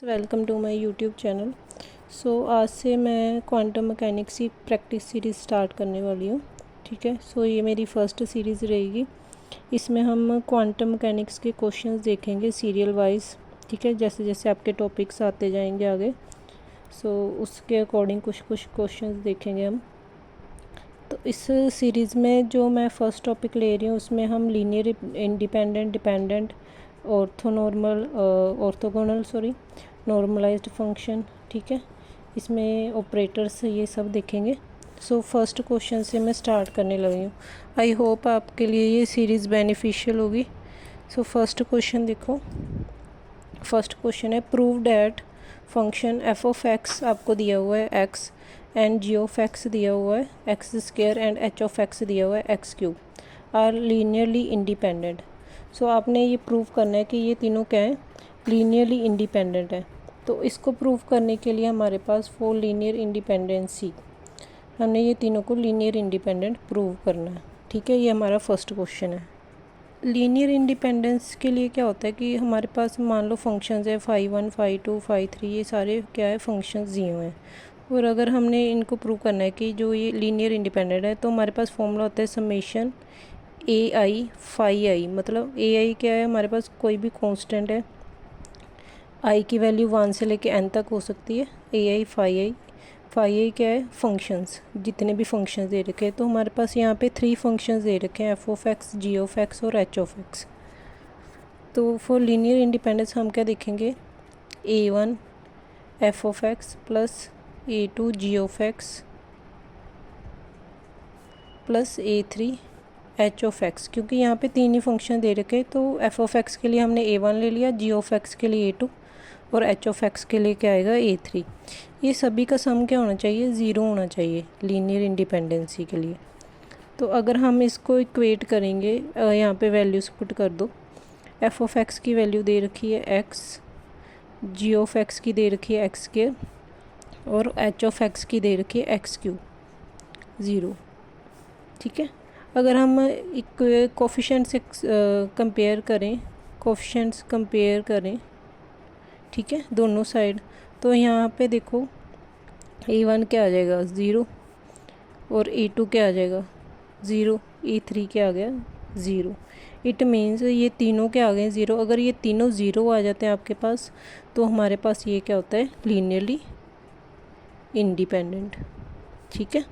Welcome to my YouTube channel. आज से मैं क्वांटम मैकेनिक्स की प्रैक्टिस सीरीज़ स्टार्ट करने वाली हूँ। ठीक है। ये मेरी फ़र्स्ट सीरीज़ रहेगी। इसमें हम क्वांटम मैकेनिक्स के क्वेश्चंस देखेंगे सीरियल वाइज। ठीक है, जैसे जैसे आपके टॉपिक्स आते जाएंगे आगे, उसके अकॉर्डिंग कुछ कुछ क्वेश्चंस देखेंगे हम। तो इस सीरीज़ में जो मैं फ़र्स्ट टॉपिक ले रही हूँ उसमें हम linear independent dependent orthogonal normalised function, ठीक है, इसमें ऑपरेटर्स ये सब देखेंगे। फर्स्ट क्वेश्चन से मैं स्टार्ट करने लगी हूँ। आई होप आपके लिए ये सीरीज़ बेनिफिशियल होगी। फर्स्ट क्वेश्चन देखो। फर्स्ट क्वेश्चन है prove that function f of x आपको दिया हुआ है x and g of x दिया हुआ है x square and h of x दिया हुआ है x cube are linearly independent. आपने ये प्रूव करना है कि ये तीनों क्या है, लीनियरली इंडिपेंडेंट है। तो इसको प्रूव करने के लिए हमारे पास फॉर लीनियर इंडिपेंडेंसी हमने ये तीनों को लीनियर इंडिपेंडेंट प्रूव करना है। ठीक है, ये हमारा फर्स्ट क्वेश्चन है। लीनियर इंडिपेंडेंस के लिए क्या होता है कि हमारे पास मान लो फंक्शंस है फाई 1 फाई 2 फाई 3, ये सारे क्या है फंक्शंस दिए हुए हैं। और अगर हमने इनको प्रूव करना है कि जो ये लीनियर इंडिपेंडेंट है, तो हमारे पास फॉर्मूला होता है समेशन ए आई फाई आई। मतलब ए आई क्या है, हमारे पास कोई भी कांस्टेंट है, आई की वैल्यू 1 से लेके n तक हो सकती है। ए आई फाई आई, फाई आई क्या है, फंक्शंस, जितने भी फंक्शंस दे रखे हैं। तो हमारे पास यहाँ पे 3 फंक्शंस दे रखे हैं, f of x, g of x और एच ऑफ एक्स। तो फॉर लीनियर इंडिपेंडेंस हम क्या देखेंगे, a1 f of x plus a2 g of x plus a3 h of x. क्योंकि यहाँ पे 3 ही फंक्शन दे रखे, तो एफ ऑफ एक्स के लिए हमने a1 ले लिया, जी ऑफ एक्स के लिए a2 और एच ऑफ एक्स के लिए क्या आएगा a3। ये सभी का सम क्या होना चाहिए, 0 होना चाहिए लीनियर इंडिपेंडेंसी के लिए। तो अगर हम इसको इक्वेट करेंगे, यहाँ पे वैल्यूज़ पुट कर दो। एफ ऑफ एक्स की वैल्यू दे रखी है एक्स, जी ऑफ एक्स की दे रखी है एक्स स्क्वायर और एच ऑफ एक्स की दे रखी है एक्स क्यूब, 0। ठीक है। अगर हम कोफिशेंट से कंपेयर करें, ठीक है, दोनों साइड, तो यहाँ पे देखो a1 क्या आ जाएगा 0 और a2 क्या आ जाएगा 0, a3 क्या आ गया 0। इट मीन्स ये तीनों क्या आ गए 0। अगर ये तीनों 0 आ जाते हैं आपके पास, तो हमारे पास ये क्या होता है, लीनियरली इंडिपेंडेंट। ठीक है,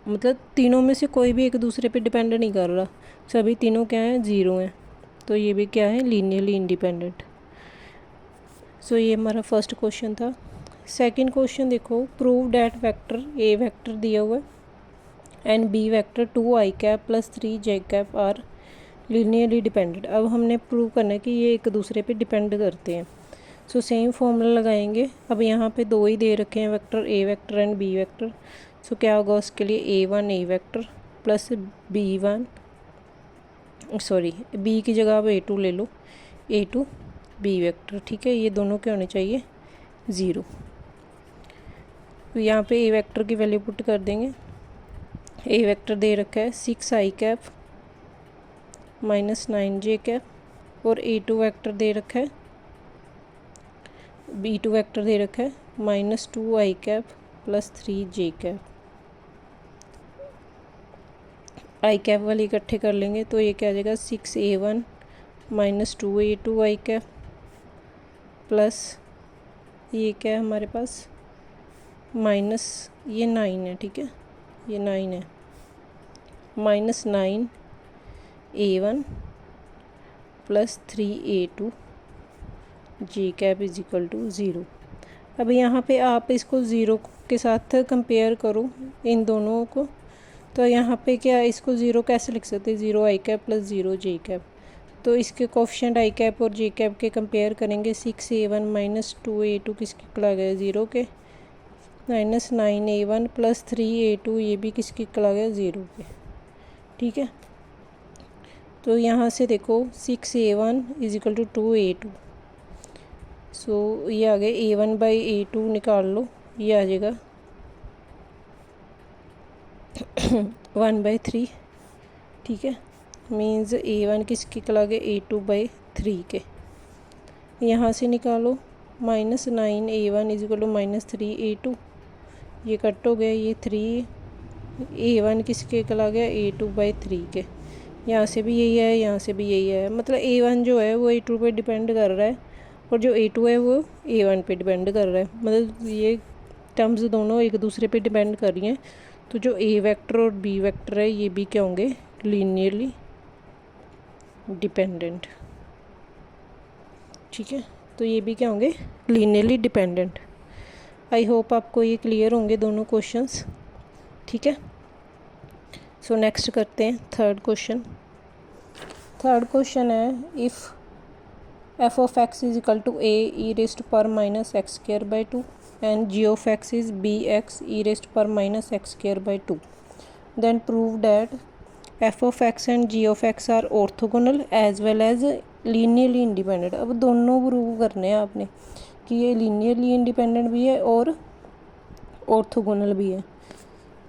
मतलब तीनों में से कोई भी एक दूसरे पे डिपेंड नहीं कर रहा, सभी तीनों क्या हैं, 0 हैं। तो ये भी क्या है, लीनियरली इंडिपेंडेंट। ये हमारा फर्स्ट क्वेश्चन था। सेकंड क्वेश्चन देखो, prove that vector a vector दिया हुआ है and b vector 2 i cap plus 3 j cap are linearly dependent. अब हमने प्रूव करना है कि ये एक दूसरे पे डिपेंड करते हैं। सेम फॉर्मूला लगाएंगे। अब यहाँ पे 2 ही दे रखे हैं vector, a vector and b vector. क्या होगा उसके लिए, a1 ए वेक्टर प्लस बी की जगह आप a2 ले लो, a2 बी वेक्टर। ठीक है, ये दोनों क्या होने चाहिए, 0। तो यहाँ पे ए वेक्टर की वैल्यू पुट कर देंगे। ए वेक्टर दे रखा है 6 आई कैप माइनस 9 जे कैप और a2 वेक्टर दे रखा है, b2 वेक्टर दे रखा है minus 2 i cap plus 3 j cap. I cap वाले इकट्ठे कर लेंगे तो ये क्या आ जाएगा, 6a1 माइनस 2a2 आई कैप प्लस ये क्या है हमारे पास माइनस ये 9 है। ठीक है, ये 9 है, माइनस 9a1 प्लस 3a2 j cap is equal to 0। अब यहाँ पे आप इसको 0 के साथ कंपेयर करो इन दोनों को। तो यहाँ पे क्या, इसको 0 कैसे लिख सकते हैं, 0 आई कैप प्लस 0 जे कैप। तो इसके कोफिशिएंट आई कैप और जे कैप के कंपेयर करेंगे। 6a1 माइनस 2a2 किसके कला गया, 0 के, माइनस 9a1 प्लस 3a2 ये भी किसके कला गया, 0 के। ठीक है, तो यहाँ से देखो 6a1 is equal to 2a2। ये आ गए a1/a2 निकाल लो, ये आ जाएगा 1/3। ठीक है, मीन्स a1 किसके कला गए, a2/3 के। यहाँ से निकालो -9a1 is equal to -3a2, ये कट हो गया, ये 3a1 किसके कल गया a2/3 के, यहाँ से भी यही है, यहाँ से भी यही है, मतलब a1 जो है वो a2 पे डिपेंड कर रहा है और जो a2 है वो a1 पे डिपेंड कर रहा है, मतलब ये टर्म्स दोनों एक दूसरे पे डिपेंड कर रही हैं। तो जो a वेक्टर और b वेक्टर है ये भी क्या होंगे, लीनियरली डिपेंडेंट। ठीक है, तो ये भी क्या होंगे, लीनियरली डिपेंडेंट। आई होप आपको ये क्लियर होंगे दोनों क्वेश्चंस। ठीक है, सो नेक्स्ट करते हैं थर्ड क्वेश्चन। थर्ड क्वेश्चन है if f of x is equal to a e raised to power minus x square by 2 and g of x is bx e raised to power minus x square by 2, then prove that f of x and g of x are orthogonal as well as linearly independent। अब दोनों prove करने हैं आपने कि ये linearly independent भी है और ऑर्थोगोनल भी है।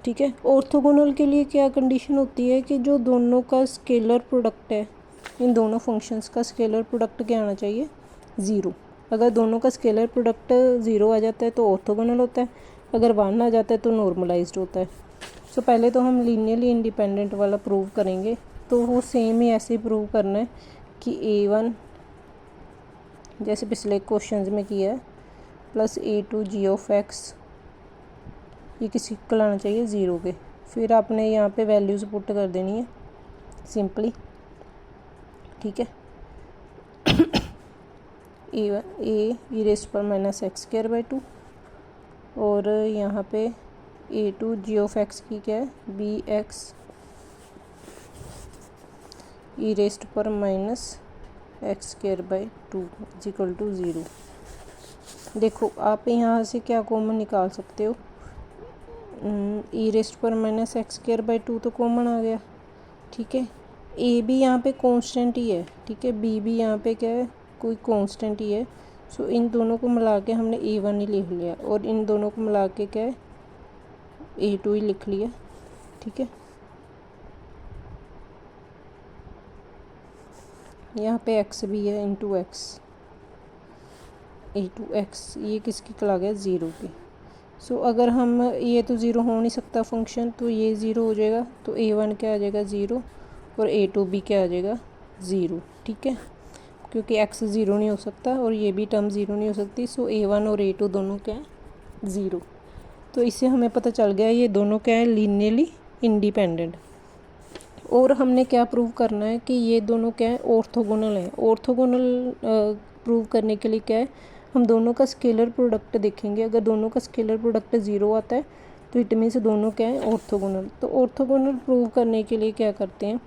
ठीक है, ऑर्थोगोनल के लिए क्या कंडीशन होती है कि जो दोनों का स्केलर प्रोडक्ट है, इन दोनों फंक्शंस का स्केलर प्रोडक्ट क्या आना चाहिए, ज़ीरो। अगर दोनों का स्केलर प्रोडक्ट ज़ीरो आ जाता है तो ऑर्थोगोनल होता है, अगर 1 आ जाता है तो नॉर्मलाइज्ड होता है। सो पहले तो हम लीनियरली इंडिपेंडेंट वाला प्रूव करेंगे, तो वो सेम ही ऐसे ही प्रूव करना है कि a1 जैसे पिछले क्वेश्चंस में किया है plus a2 g of x ये किसी को लाना चाहिए ज़ीरो के। फिर आपने यहाँ पे वैल्यूज़ पुट कर देनी है सिंपली। ठीक है, a e रेस्ट पर माइनस एक्स स्क्वायर बाई 2 और यहाँ पे a2 g ऑफ x की क्या है bx e रेस्ट पर minus x square by 2 is equal to 0। देखो आप यहाँ से क्या कॉमन निकाल सकते हो, e रेस्ट पर माइनस एक्स स्क्वायर बाई 2 तो कॉमन आ गया। ठीक है, ए भी यहाँ पे कांस्टेंट ही है। ठीक है, बी भी यहाँ पे क्या है, कोई कांस्टेंट ही है। सो इन दोनों को मिला के हमने a1 ही लिख लिया और इन दोनों को मिला के क्या है a2 ही लिख लिया। ठीक है, यहाँ पे x भी है इंटू एक्स, a2x ये किसकी कल आ गया ज़ीरो की। सो अगर हम ये तो ज़ीरो हो नहीं सकता फंक्शन, तो ये ज़ीरो हो जाएगा, तो a1 क्या आ जाएगा ज़ीरो और a2 भी क्या आ जाएगा ज़ीरो। ठीक है, क्योंकि x ज़ीरो नहीं हो सकता और ये भी टर्म ज़ीरो नहीं हो सकती। सो a1 और a2 दोनों क्या है ज़ीरो। तो इससे हमें पता चल गया ये दोनों क्या है लीनियरली इंडिपेंडेंट। और हमने क्या प्रूव करना है कि ये दोनों क्या है ऑर्थोगोनल है। ऑर्थोगोनल प्रूव करने के लिए क्या है, हम दोनों का स्केलर प्रोडक्ट देखेंगे। अगर दोनों का स्केलर प्रोडक्ट ज़ीरो आता है तो इट मीन्स दोनों क्या है ऑर्थोगोनल। तो ऑर्थोगोनल प्रूव करने के लिए क्या करते हैं,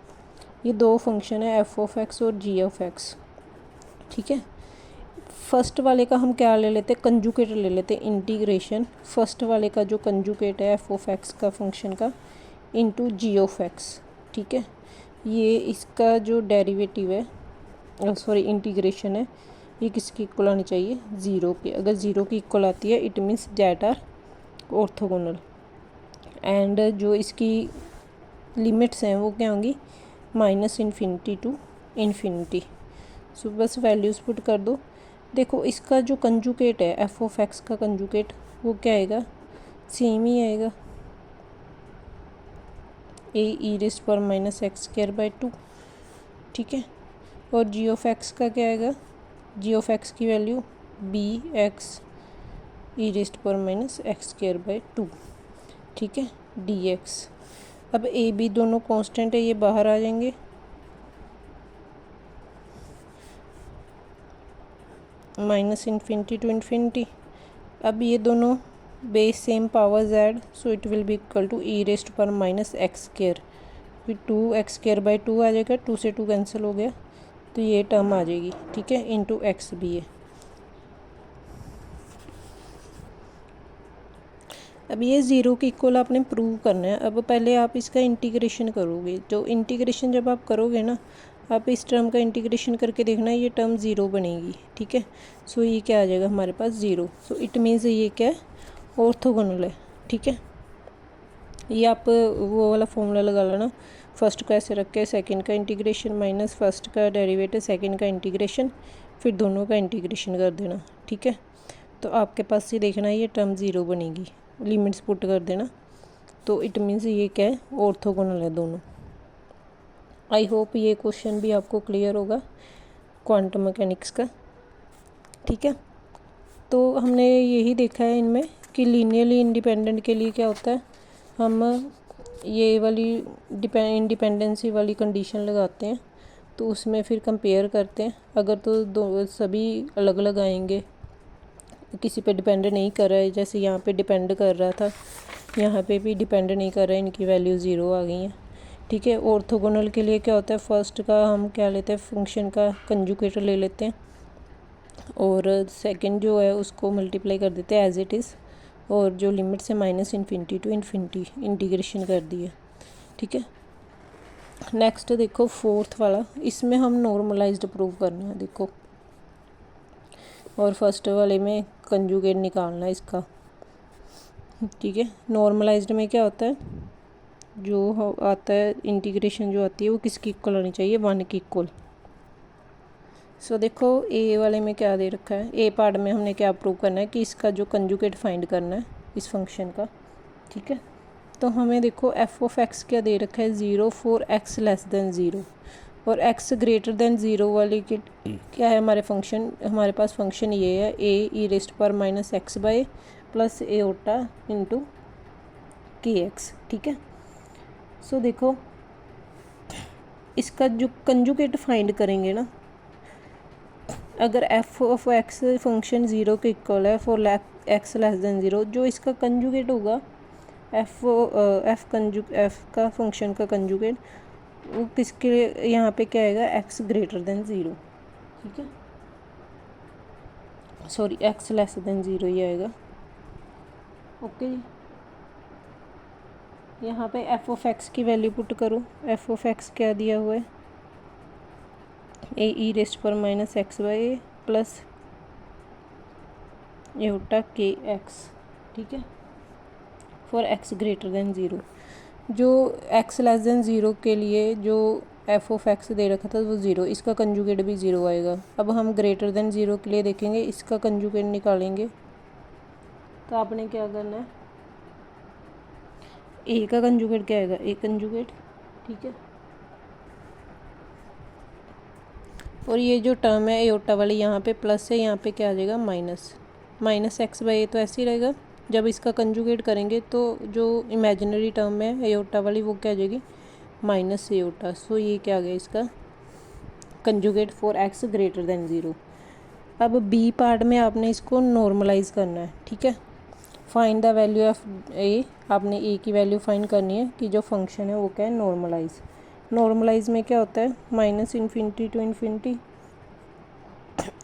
ये दो फंक्शन है f ऑफ x और g ऑफ x। ठीक है, फर्स्ट वाले का हम क्या ले लेते हैं, कंजुकेट ले लेते हैं, इंटीग्रेशन। फर्स्ट वाले का जो कंजुकेट है f ऑफ x का फंक्शन का इंटू g ऑफ x। ठीक है, ये इसका जो डेरिवेटिव है सॉरी इंटीग्रेशन है, ये किसकी इक्वल आनी चाहिए ज़ीरो की। अगर ज़ीरो की इक्वल आती है it means that are orthogonal. And जो इसकी लिमिट्स हैं वो क्या होंगी -∞ टू इन्फिनिटी। सो बस वैल्यूज़ पुट कर दो। देखो इसका जो कंजुकेट है f ऑफ x का कंजुकेट वो क्या आएगा, सेम ही आएगा, a e रेस्ट पर माइनस एक्स स्क्वायर बाई 2। ठीक है, और g ऑफ x का क्या आएगा, g ऑफ x की वैल्यू bx e रेस्ट पर माइनस एक्स स्क्वायर बाई 2। ठीक है, dx। अब a b दोनों कांस्टेंट है, ये बाहर आ जाएंगे, -∞ टू इन्फिनिटी। अब ये दोनों base same powers add, so it will be equal to e raised पर माइनस एक्स स्क्वायर, फिर 2x स्क्वायर बाई 2 आ जाएगा, 2 से 2 कैंसिल हो गया तो ये टर्म आ जाएगी। ठीक है, इंटू एक्स भी है। अब ये ज़ीरो की इक्वल आपने प्रूव करना है। अब पहले आप इसका इंटीग्रेशन करोगे, जो इंटीग्रेशन जब आप करोगे ना, आप इस टर्म का इंटीग्रेशन करके देखना ये टर्म ज़ीरो बनेगी। ठीक है, सो ये क्या आ जाएगा हमारे पास ज़ीरो। सो इट मीन्स ये क्या है ऑर्थोगोनल है। ठीक है, ये आप वो वाला फॉर्मूला लगा लेना, फर्स्ट का ऐसे रख के सेकंड का इंटीग्रेशन माइनस फर्स्ट का डेरिवेटिव सेकंड का इंटीग्रेशन, फिर दोनों का इंटीग्रेशन कर देना, ठीक है। तो आपके पास ये देखना ये टर्म 0 बनेगी, लिमिट्स पुट कर देना। तो इट मीन्स ये क्या है, ऑर्थोगोनल है दोनों। आई होप ये क्वेश्चन भी आपको क्लियर होगा क्वांटम मैकेनिक्स का, ठीक है। तो हमने यही देखा है इनमें कि लीनियरली इंडिपेंडेंट के लिए क्या होता है, हम ये वाली इंडिपेंडेंसी वाली कंडीशन लगाते हैं, तो उसमें फिर कंपेयर करते हैं। अगर तो दो सभी अलग अलग आएंगे, किसी पे डिपेंड नहीं कर रहा है, जैसे यहाँ पे डिपेंड कर रहा था, यहाँ पे भी डिपेंड नहीं कर रहा है, इनकी वैल्यू 0 आ गई हैं, ठीक है। ऑर्थोगोनल के लिए क्या होता है, फर्स्ट का हम क्या लेते हैं, फंक्शन का कंजुगेट ले लेते हैं, और सेकंड जो है उसको मल्टीप्लाई कर देते हैं एज इट इज़, और जो लिमिट्स है -∞ टू इन्फिनिटी इंटीग्रेशन कर दिए, ठीक है। नेक्स्ट देखो फोर्थ वाला, इसमें हम नॉर्मलाइज्ड प्रूव करना है, देखो, और फर्स्ट वाले में कंजुगेट निकालना है इसका, ठीक है। नॉर्मलाइज्ड में क्या होता है, जो आता है इंटीग्रेशन जो आती है वो किसकी इक्वल होनी चाहिए, 1 की इक्वल। सो देखो ए वाले में क्या दे रखा है, ए पार्ट में हमने क्या प्रूव करना है कि इसका जो कंजुगेट फाइंड करना है इस फंक्शन का, ठीक है। तो हमें देखो f(x) क्या दे रखा है, 0 फॉर x लेस देन 0, और x ग्रेटर देन 0 वाली की क्या है हमारे फंक्शन, हमारे पास फंक्शन ये है a e⁻x/a plus aorta into kx, ठीक है। सो देखो इसका जो कंजुगेट फाइंड करेंगे ना, अगर f(x) फंक्शन 0 के इक्वल है फॉर x लेस देन 0, जो इसका कंजुगेट होगा f का फंक्शन का कंजुगेट वो किसके यहाँ पे क्या आएगा, x ग्रेटर देन 0, ठीक है, सॉरी x लेस देन 0 ही आएगा, ओके जी। यहाँ पे f(x) की वैल्यू पुट करो, f(x) क्या दिया हुआ है, e⁻x/a प्लस एओटा kx, ठीक है, फॉर x ग्रेटर देन 0। जो x लेस देन 0 के लिए जो f(x) दे रखा था वो 0, इसका कंजुगेट भी 0 आएगा। अब हम ग्रेटर देन 0 के लिए देखेंगे, इसका कंजुगेट निकालेंगे, तो आपने क्या करना है, a का कंजुगेट क्या आएगा, a कंजुगेट, ठीक है। और ये जो टर्म है एओटा वाली यहाँ पे प्लस है, यहाँ पे क्या आ जाएगा -x/a, तो ऐसे ही रहेगा। जब इसका कंजुगेट करेंगे तो जो इमेजिनरी टर्म है एओटा वाली वो क्या आ जाएगी, -एओटा। सो ये क्या आ गया इसका conjugate for x greater than 0। अब बी पार्ट में आपने इसको नॉर्मलाइज करना है, ठीक है। Find the value of a, आपने a की वैल्यू फाइंड करनी है कि जो फंक्शन है वो क्या है, नॉर्मलाइज में क्या होता है, -∞ टू इन्फिनिटी,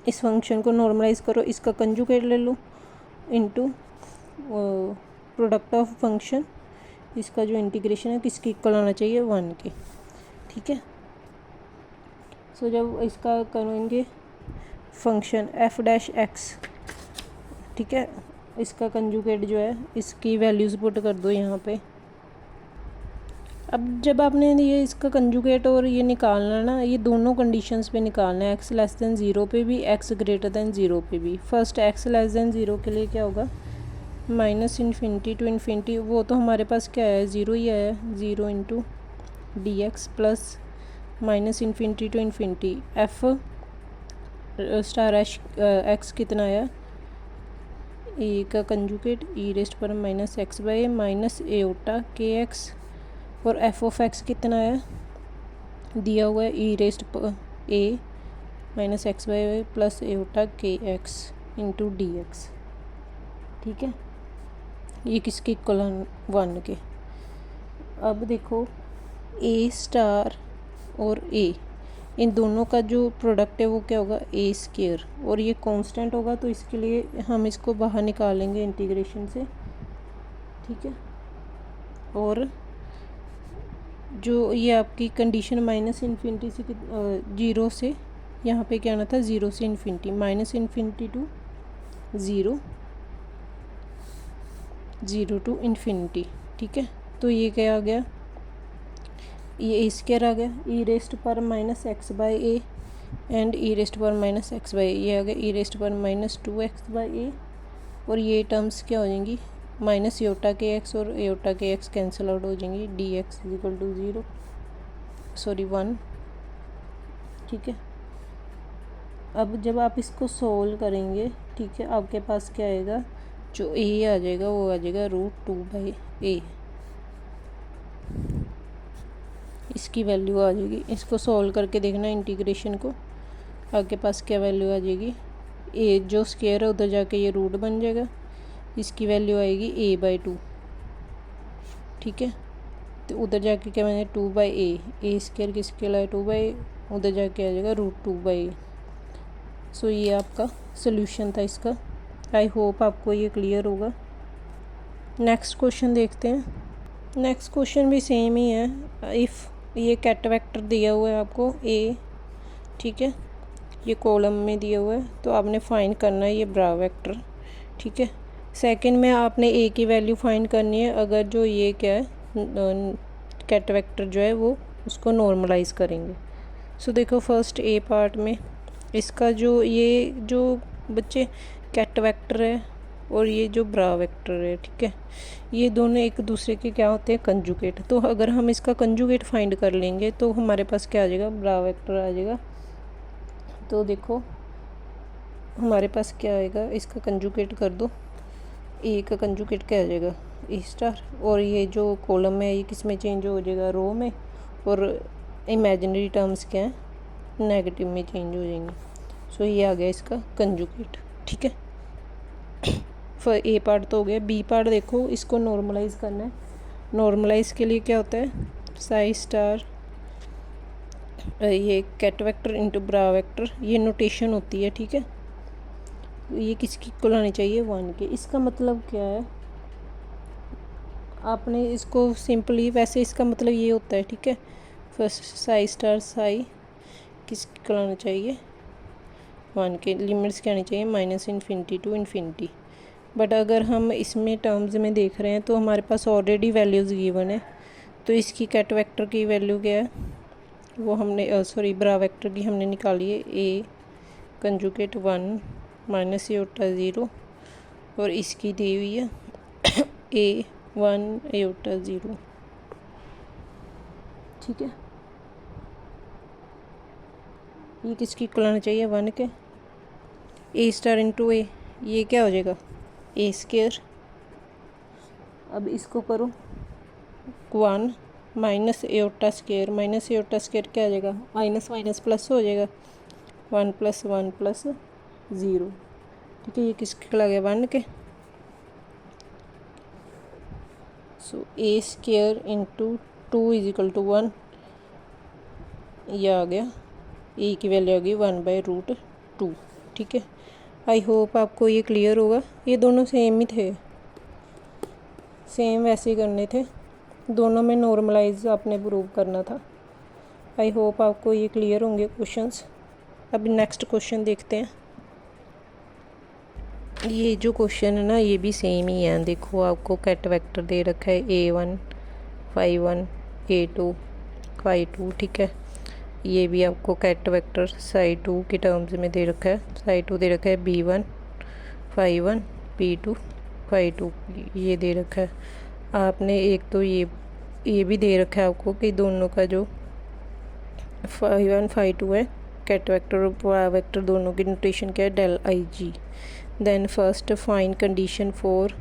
इस फंक्शन को नॉर्मलाइज करो, इसका कंजुगेट ले लो इनटू प्रोडक्ट ऑफ फंक्शन, इसका जो इंटीग्रेशन है किसकी इक्वल होना चाहिए, 1 के, ठीक है। सो जब इसका करेंगे फंक्शन f'(x), ठीक है, इसका कंजुगेट जो है इसकी वैल्यूज़ पुट कर दो यहाँ पे। अब जब आपने ये इसका कंजुगेट और ये निकालना ना, ये दोनों कंडीशंस पे निकालना है, x लेस देन 0 पे भी, x ग्रेटर देन 0 पे भी। फर्स्ट x लेस देन 0 के लिए क्या होगा, -∞ टू इन्फिनिटी, वो तो हमारे पास क्या है, 0 ही आया है, 0 into dx plus -∞ to infinity f(x) कितना आया, a का conjugate e⁻x/a minus aorta kx, और f(x) कितना है दिया हुआ है, e⁻x/a plus aorta kx into dx, ठीक है। ये किसके इक्वल 1 के। अब देखो a* और a, इन दोनों का जो प्रोडक्ट है वो क्या होगा, a², और ये कांस्टेंट होगा, तो इसके लिए हम इसको बाहर निकालेंगे इंटीग्रेशन से, ठीक है। और जो ये आपकी कंडीशन -∞ से 0 से, यहाँ पे क्या आना था, 0 से इन्फिनिटी, -∞ टू 0, 0 टू इन्फिनिटी, ठीक है। तो ये क्या आ गया, ये a² आ गया, e⁻x/a and e raised power minus x by, ये आ गया e raised power minus 2x by a, और ये टर्म्स क्या हो जाएंगी, माइनस योटा के एक्स और योटा के एक्स कैंसिल आउट हो जाएंगी, d x is equal to 0 sorry 1। ठीक है, अब जब आप इसको सोल्व करेंगे, ठीक है, आपके पास क्या आएगा, जो ए आ जाएगा वो आ जाएगा √2/a, इसकी वैल्यू आ जाएगी। इसको सोल्व करके देखना इंटीग्रेशन को, आपके पास क्या वैल्यू आ जाएगी, ए जो स्क्वायर है उधर जाके ये रूट बन जाएगा, इसकी वैल्यू आएगी a/2। ठीक है, तो उधर जाके क्या बनेगा 2/a, ए स्क्वायर किसके लिए 2/a, उधर जाके आ जाएगा √2/a। सो ये आपका सोल्यूशन था इसका। आई होप आपको ये क्लियर होगा। नेक्स्ट क्वेश्चन देखते हैं। नेक्स्ट क्वेश्चन भी सेम ही है। इफ़ ये कैट वेक्टर दिया हुआ है आपको ए, ठीक है, ये कॉलम में दिया हुआ है, तो आपने फाइंड करना है ये ब्रा वेक्टर। ठीक है, सेकंड में आपने ए की वैल्यू फाइंड करनी है, अगर जो ये क्या है कैट वेक्टर जो है वो उसको नॉर्मलाइज करेंगे। सो देखो फर्स्ट ए पार्ट में इसका जो ये जो बच्चे कैट वेक्टर है और ये जो ब्रा वेक्टर है, ठीक है, ये दोनों एक दूसरे के क्या होते हैं, कंजुगेट। तो अगर हम इसका कंजुगेट फाइंड कर लेंगे तो हमारे पास क्या आ जाएगा, ब्रा वेक्टर आ जाएगा। तो देखो हमारे पास क्या आएगा, इसका कंजुगेट कर दो, ए का कंजुगेट क्या आ जाएगा, ए स्टार, और ये जो कॉलम है ये किस में चेंज हो जाएगा, रो में, और इमेजिनरी टर्म्स क्या है, नेगेटिव में चेंज हो जाएंगे। सो ये आ गया इसका कंजुगेट। ठीक है, फिर ए पार्ट तो हो गया। बी पार्ट देखो, इसको नॉर्मलाइज करना है। नॉर्मलाइज के लिए क्या होता है, साई स्टार ये कैट वेक्टर इंटू ब्रा वेक्टर, ये नोटेशन होती है। ठीक है, ये किसकी इक्वल आनी चाहिए, 1 के। इसका मतलब क्या है, आपने इसको सिंपली, वैसे इसका मतलब ये होता है, ठीक है, फर्स्ट साई स्टार साई किसकी इक्वल आना चाहिए, 1 के। लिमिट्स क्या आनी चाहिए, -∞ टू इन्फिनिटी। बट अगर हम इसमें टर्म्स में देख रहे हैं तो हमारे पास ऑलरेडी वैल्यूज़ गिवन है, तो इसकी कैट वेक्टर की वैल्यू क्या है, वो हमने सॉरी ब्रा वेक्टर की हमने निकाली है, ए कंजुगेट 1 माइनस योटा 0, और इसकी दी हुई है a1 योटा 0। ठीक है, ये किसकी इक्वल आना चाहिए, 1 के। ए स्टार इंटू ए, ये क्या हो जाएगा, ए स्क्वायर। अब इसको करो 1 माइनस एटा स्क्वायर, माइनस एटा स्क्वायर क्या आ जाएगा, माइनस माइनस प्लस हो जाएगा, 1 + 1 + 0। ठीक है, ये किसके लग गया, 1 के। सो ए स्क्वायर इंटू 2 = 1, ये आ गया, ए की वैल्यू आ गई 1/√2। ठीक है, आई होप आपको ये क्लियर होगा। ये दोनों सेम ही थे, सेम वैसे ही करने थे, दोनों में नॉर्मलाइज आपने प्रूव करना था। आई होप आपको ये क्लियर होंगे क्वेश्चंस। अब नेक्स्ट क्वेश्चन देखते हैं। ये जो क्वेश्चन है ना, ये भी सेम ही है। देखो आपको कैट वेक्टर दे रखा है a1 phi1 a2 phi2। ठीक है, ये भी आपको कैट वेक्टर psi2 के टर्म्स में दे रखा है। psi2 दे रखा है b1 phi1 b2 phi2, ये दे रखा है। आपने एक तो ये भी दे रखा है आपको कि दोनों का जो phi1 phi2 है, कैट वेक्टर और ब्रा वेक्टर दोनों की नोटेशन क्या है, ∇IG। Then first find condition for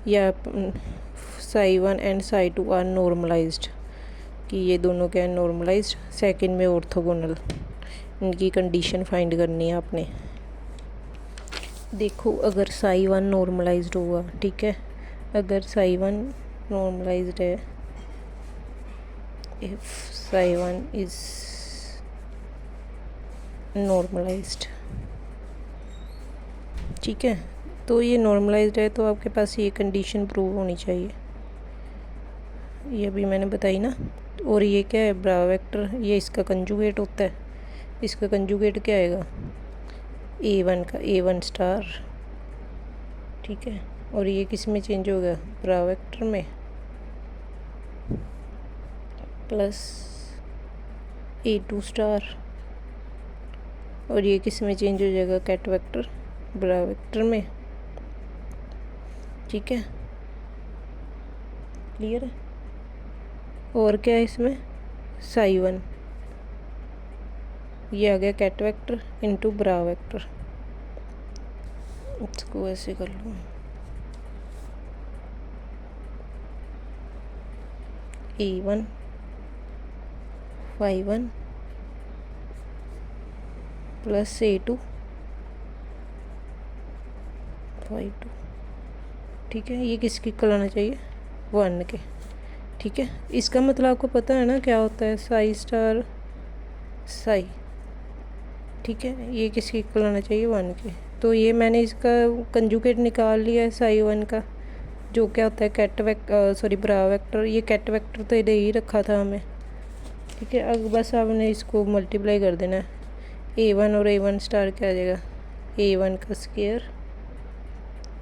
या psi1 and psi2 are normalised, कि ये दोनों क्या है, नॉर्मलाइज्ड। सेकंड में ऑर्थोगोनल, इनकी कंडीशन फाइंड करनी है आपने। देखो अगर psi1 नॉर्मलाइज्ड हुआ, ठीक है, अगर psi1 नॉर्मलाइज्ड है, इफ psi1 इज नॉर्मलाइज्ड, ठीक है, तो ये नॉर्मलाइज्ड है, तो आपके पास ये कंडीशन प्रूव होनी चाहिए, ये भी मैंने बताई ना। और ये क्या है, ब्रा वेक्टर, ये इसका कंजुगेट होता है, इसका कंजुगेट क्या आएगा, a1 का a1 स्टार। ठीक है, और ये किस में चेंज होगा, ब्रा वेक्टर में, प्लस a2 स्टार। और ये किस में चेंज हो जाएगा, कैट वेक्टर ब्रा वेक्टर में। ठीक है, क्लियर है। और क्या है इसमें, साई 1, ये आ गया कैट वेक्टर इंटू ब्रा वेक्टर। इसको ऐसे कर लूँ, A1 phi1 plus A2 phi2। ठीक है, ये किसकी इक्वल आना चाहिए, 1 के। ठीक है, इसका मतलब आपको पता है ना क्या होता है, साई स्टार साई। ठीक है, ये किसकी इक्वल आना चाहिए, 1 के। तो ये मैंने इसका कंजुगेट निकाल लिया है साई 1 का, जो क्या होता है कैट सॉरी ब्रा वेक्टर। ये कैट वेक्टर तो दे ही रखा था हमें। ठीक है, अब बस आपने इसको मल्टीप्लाई कर देना है। A1 और A1 स्टार क्या आ जाएगा, A1 का स्क्वायर,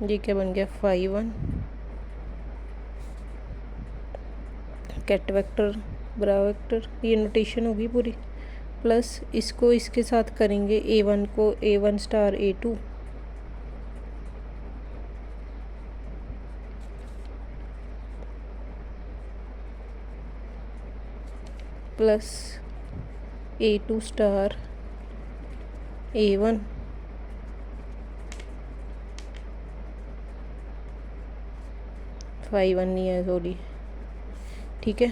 ये क्या बन गया, phi1 कैट वेक्टर ब्रा वेक्टर, ये नोटेशन होगी पूरी। प्लस इसको इसके साथ करेंगे, A1 को A1 star A2 plus A2 star A1 phi1 नहीं है सॉरी। ठीक है,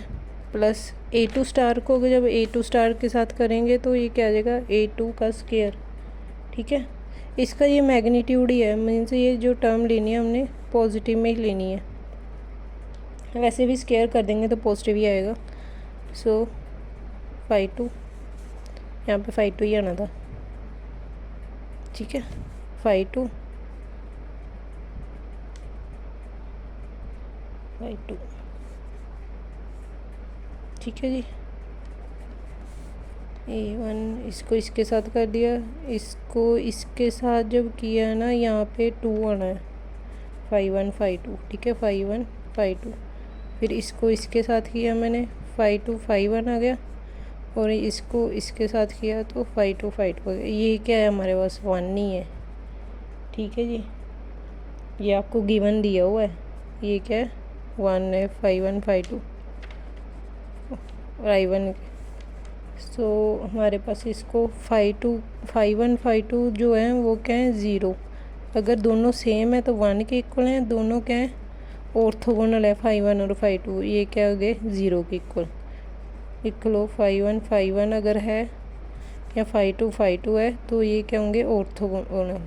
प्लस A2 स्टार को जब A2 स्टार के साथ करेंगे तो ये क्या आ जाएगा, A2 का स्क्वायर। ठीक है, इसका ये मैग्नीट्यूड ही है, मीन्स ये जो टर्म लेनी है हमने पॉजिटिव में ही लेनी है। वैसे भी स्क्वायर कर देंगे तो पॉजिटिव ही आएगा। सो phi2, यहाँ पे phi2 ही आना था। ठीक है, phi2 ठीक है जी। A1 इसको इसके साथ कर दिया, इसको इसके साथ जब किया है ना, यहाँ पे 2 आना है, phi1 phi2। ठीक है, phi1 phi2, फिर इसको इसके साथ किया मैंने, phi2 phi1 आ गया, और इसको इसके साथ किया तो phi2 phi2 आ गया। ये क्या है हमारे पास, 1 नहीं है। ठीक है जी, ये आपको गिवन दिया हुआ है, ये क्या है, 1 है, phi1 phi2 और I1। सो हमारे पास इसको phi1 phi2 जो है वो क्या है, 0। अगर दोनों सेम है तो 1 के इक्वल हैं, दोनों क्या है, ऑर्थोगोनल है, phi1 और phi2, ये क्या हो गए, 0 के इक्वल। इक्वल phi1 phi1 अगर है या phi2 phi2 है तो ये क्या होंगे, ऑर्थोगोनल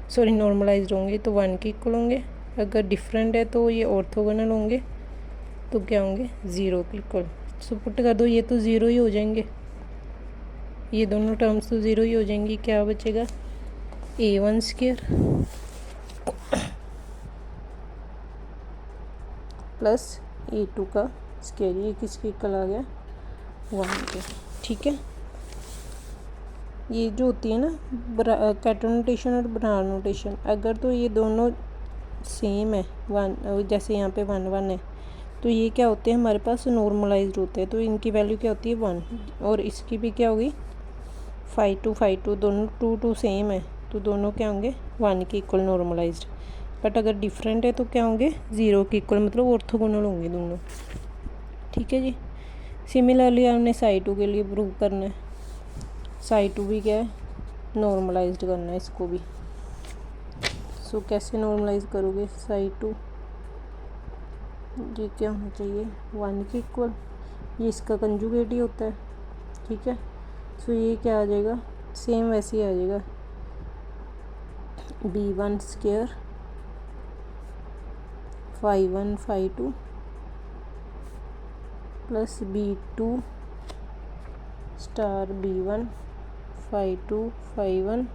सॉरी नॉर्मलाइज्ड होंगे, तो 1 के इक्वल होंगे। अगर डिफरेंट है तो ये ऑर्थोगोनल होंगे, तो क्या होंगे, 0 के इक्वल। सो पुट कर दो, ये तो 0 ही हो जाएंगे, ये दोनों टर्म्स तो 0 ही हो जाएंगी। क्या बचेगा, A1 स्क्वायर प्लस A2 का स्क्वायर, ये किसके इक्वल आ गया, 1 के। ठीक है, ये जो होती है ना कैटर नोटेशन और ब्रार नोटेशन, अगर तो ये दोनों सेम है, 1 जैसे यहाँ पे 1 1 है, तो ये क्या होते हैं हमारे पास, नॉर्मलाइज्ड होते हैं, तो इनकी वैल्यू क्या होती है, 1। और इसकी भी क्या होगी, phi2 दोनों 2 2 सेम है, तो दोनों क्या होंगे, 1 के इक्वल नॉर्मलाइज्ड। बट अगर डिफरेंट है तो क्या होंगे, 0 के इक्वल, मतलब ऑर्थोगोनल होंगे दोनों। ठीक है जी। सिमिलरली हमने psi2 के लिए प्रूव करना है, psi2 भी क्या है, नॉर्मलाइज्ड करना है इसको भी। सो कैसे नॉर्मलाइज करोगे, psi2 ये क्या होना चाहिए, 1 के इक्वल, ये इसका कंजुगेट ही होता है। ठीक है, सो ये क्या आ जाएगा, सेम वैसे ही आ जाएगा, B1 square phi1 phi2 plus B2 star B1 phi2 phi1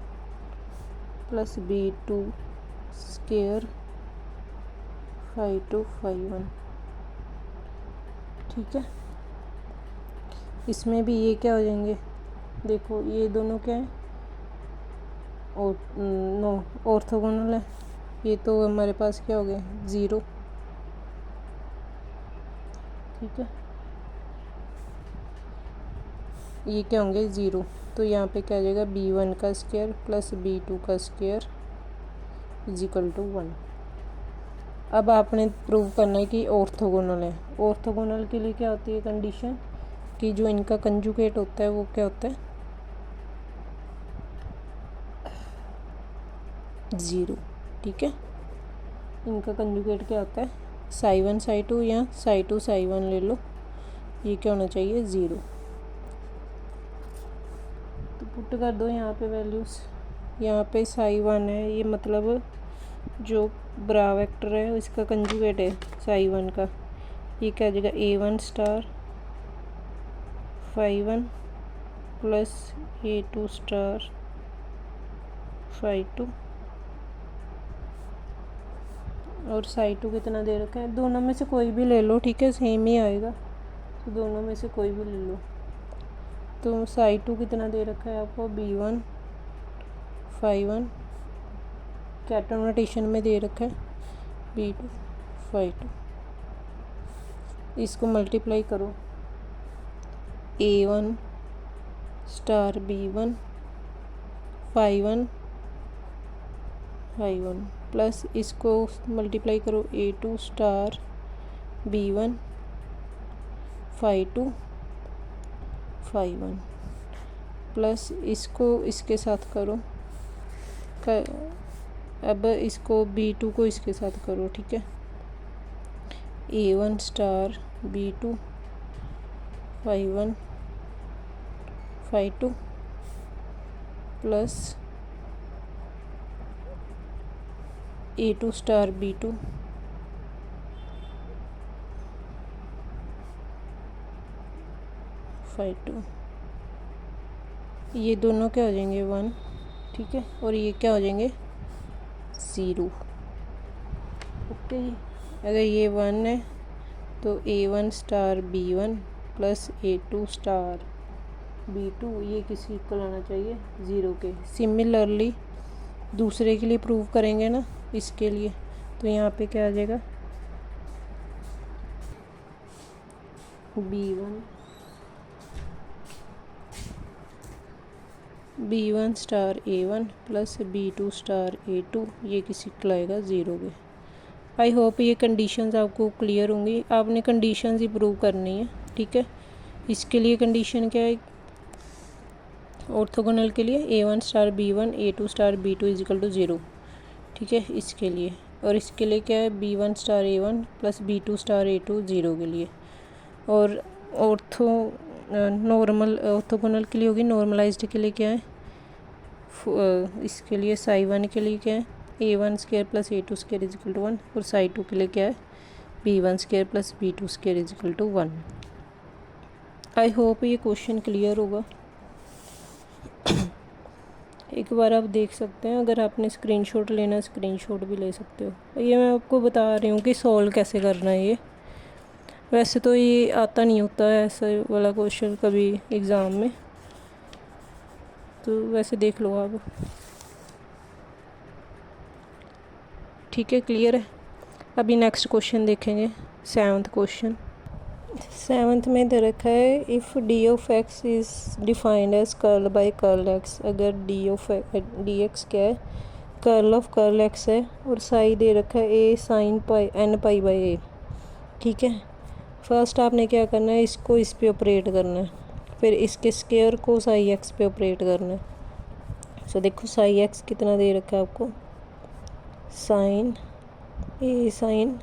plus B2 square phi2 phi1। ठीक है, इसमें भी ये क्या हो जाएंगे, देखो ये दोनों क्या है, और नो ऑर्थोगोनल है, ये तो हमारे पास क्या हो गए, 0। ठीक है, ये क्या होंगे, 0। तो यहाँ पे क्या आ जाएगा b1 का स्क्वायर प्लस b2 का स्क्वायर इज इक्वल टू 1। अब आपने प्रूव करना है कि ऑर्थोगोनल है। ऑर्थोगोनल के लिए क्या होती है कंडीशन कि जो इनका कंजुगेट होता है वो क्या होता है 0। ठीक है, इनका कंजुगेट क्या होता है साई 1 साई 2 या साई 2 साई 1 ले लो, ये क्या होना चाहिए 0। तो पुट कर दो यहाँ पे वैल्यूज़। यहाँ पे साई 1 है, ये मतलब जो ब्रा वेक्टर है इसका कंजुगेट है साई 1 का, ये क्या आ जाएगा A1 star phi 1 plus A2 star phi 2। और साई 2 कितना दे रखा है, दोनों में से कोई भी ले लो, ठीक है सेम ही आएगा, तो दोनों में से कोई भी ले लो। तो साई 2 कितना दे रखा है आपको B1 फाई 1, कैटन नोटेशन में दे रखा है B2 फाई 2। इसको मल्टीप्लाई करो A1 star B1 phi 1 phi 1 plus इसको मल्टीप्लाई करो A2 star B1 phi 2 phi 1 plus इसको इसके साथ करो अब इसको B2 को इसके साथ करो, ठीक है A1 star B2 phi 1 phi 2 plus A2 star B2 phi 2। ये दोनों क्या हो जाएंगे 1, ठीक है, और ये क्या हो जाएंगे 0। ओके जी, अगर ये 1 है तो A1 star B1 plus A2 star B2 ये किसी इक्वल आना चाहिए 0 के। सिमिलरली दूसरे के लिए प्रूव करेंगे ना इसके लिए, तो यहाँ पे क्या आ जाएगा B1 star A1 plus B2 star A2 ये किसी इक्वल आएगा 0 के। आई होप ये कंडीशंस आपको क्लियर होंगी, आपने कंडीशंस ही प्रूव करनी है, ठीक है। इसके लिए कंडीशन क्या है ऑर्थोगोनल के लिए A1 star B1 A2 star B2 is equal to 0, ठीक है इसके लिए। और इसके लिए क्या है B1 star A1 plus B2 star A2 0 के लिए। और ऑर्थोगोनल के लिए होगी, नॉर्मलाइज्ड के लिए क्या है इसके लिए साई 1 के लिए क्या है A1 square plus A2 square is equal to 1, और साई 2 के लिए क्या है B1 square plus B2 square is equal to 1। I hope ये क्वेश्चन क्लियर होगा। एक बार आप देख सकते हैं, अगर आपने स्क्रीनशॉट लेना स्क्रीनशॉट भी ले सकते हो। ये मैं आपको बता रही हूँ कि सॉल्व कैसे करना है। ये वैसे तो ये आता नहीं होता है ऐसे वाला क्वेश्चन कभी एग्ज़ाम में, तो वैसे देख लो आप, ठीक है क्लियर है। अभी नेक्स्ट क्वेश्चन देखेंगे 7th क्वेश्चन। 7th में दे रखा है if D of x is defined as curl by curl x. अगर डी एक्स क्या है कर्ल ऑफ कर्ल एक्स है, और साई दे रखा है a sine pi n pi by a, ठीक है। फर्स्ट आपने क्या करना है इसको इस पे ऑपरेट करना है, फिर इसके स्क्वायर को साई एक्स पे ऑपरेट करना है। सो देखो साई एक्स कितना दे रखा है आपको sine a sine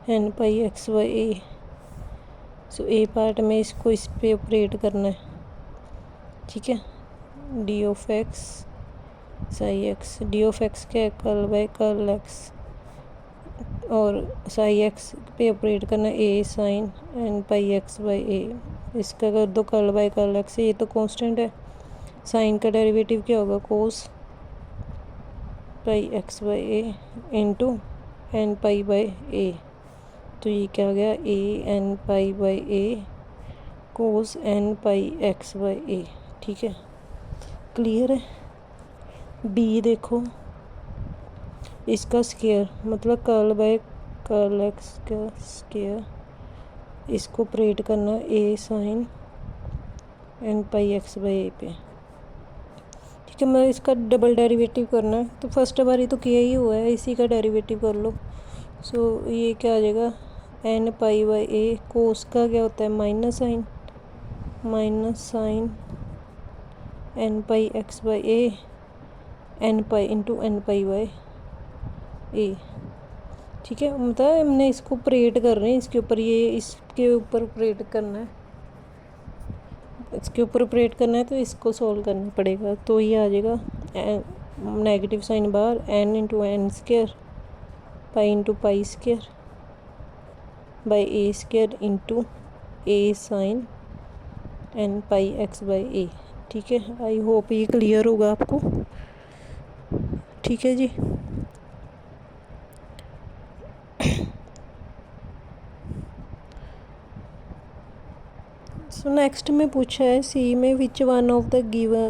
n pi x by a. So a part में इसको इस पे ऑपरेट करना है, ठीक है। D of x psi x, D of x क्या है कर्ल बाय कर्ल एक्स, और साई एक्स पे ऑपरेट करना है a sine n pi x by a. इसका कर दो कर्ल बाय कर्ल एक्स, ये तो कांस्टेंट है। साइन का डेरिवेटिव क्या होगा cos pi x by a into n pi by a. तो ये क्या हो गया a n pi by a cos n pi x by a, ठीक है क्लियर है। बी देखो इसका स्क्वायर मतलब कर्ल बाय कर्ल एक्स का स्क्वायर, इसको ऑपरेट करना a sine n pi x by a पे, ठीक है। मैं इसका डबल डेरिवेटिव करना है, तो फर्स्ट बारी तो किया ही हुआ है, इसी का डेरिवेटिव कर लो। सो ये क्या आ जाएगा, एन पाई बाई ए, कोस का क्या होता है minus sine n pi x by a, n pi into n pi by a. ठीक है, मतलब हमने इसको ऑपरेट कर रहे हैं इसके ऊपर, ये इसके ऊपर ऑपरेट करना है, इसके ऊपर ऑपरेट करना है, तो इसको सॉल्व करना पड़ेगा। तो ये आ जाएगा नेगेटिव साइन बार n into n square pi into pi square by a square into a sine n pi x by a. ठीक है, आई होप ये क्लियर होगा आपको। ठीक है जी। सो नेक्स्ट में पूछा है सी में which one of the given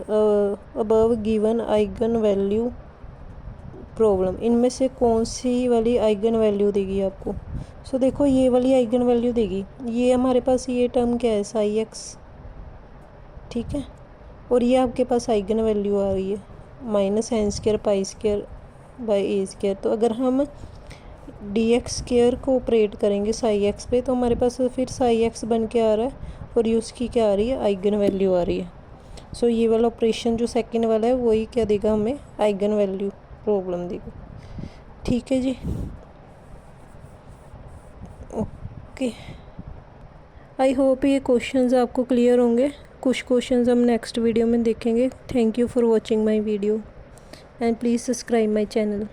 above given eigen value problem, इनमें से कौन सी वाली आइगन वैल्यू देगी आपको। सो देखो ये वाली आइगन वैल्यू देगी, ये हमारे पास ये टर्म क्या है साई एक्स, ठीक है, और ये आपके पास आइगन वैल्यू आ रही है minus n square pi square by a square. तो अगर हम डी एक्स स्क्र को ऑपरेट करेंगे साई एक्स पे, तो हमारे पास फिर साई एक्स बन के आ रहा है, और ये उसकी क्या आ रही है आइगन वैल्यू आ रही है। सो ये वाला ऑपरेशन जो सेकंड वाला है वही क्या देगा हमें आइगन वैल्यू प्रॉब्लम देगा। ठीक है जी, ओके। आई होप ये क्वेश्चंस आपको क्लियर होंगे। कुछ क्वेश्चंस हम नेक्स्ट वीडियो में देखेंगे। Thank you for watching my video and please subscribe my channel.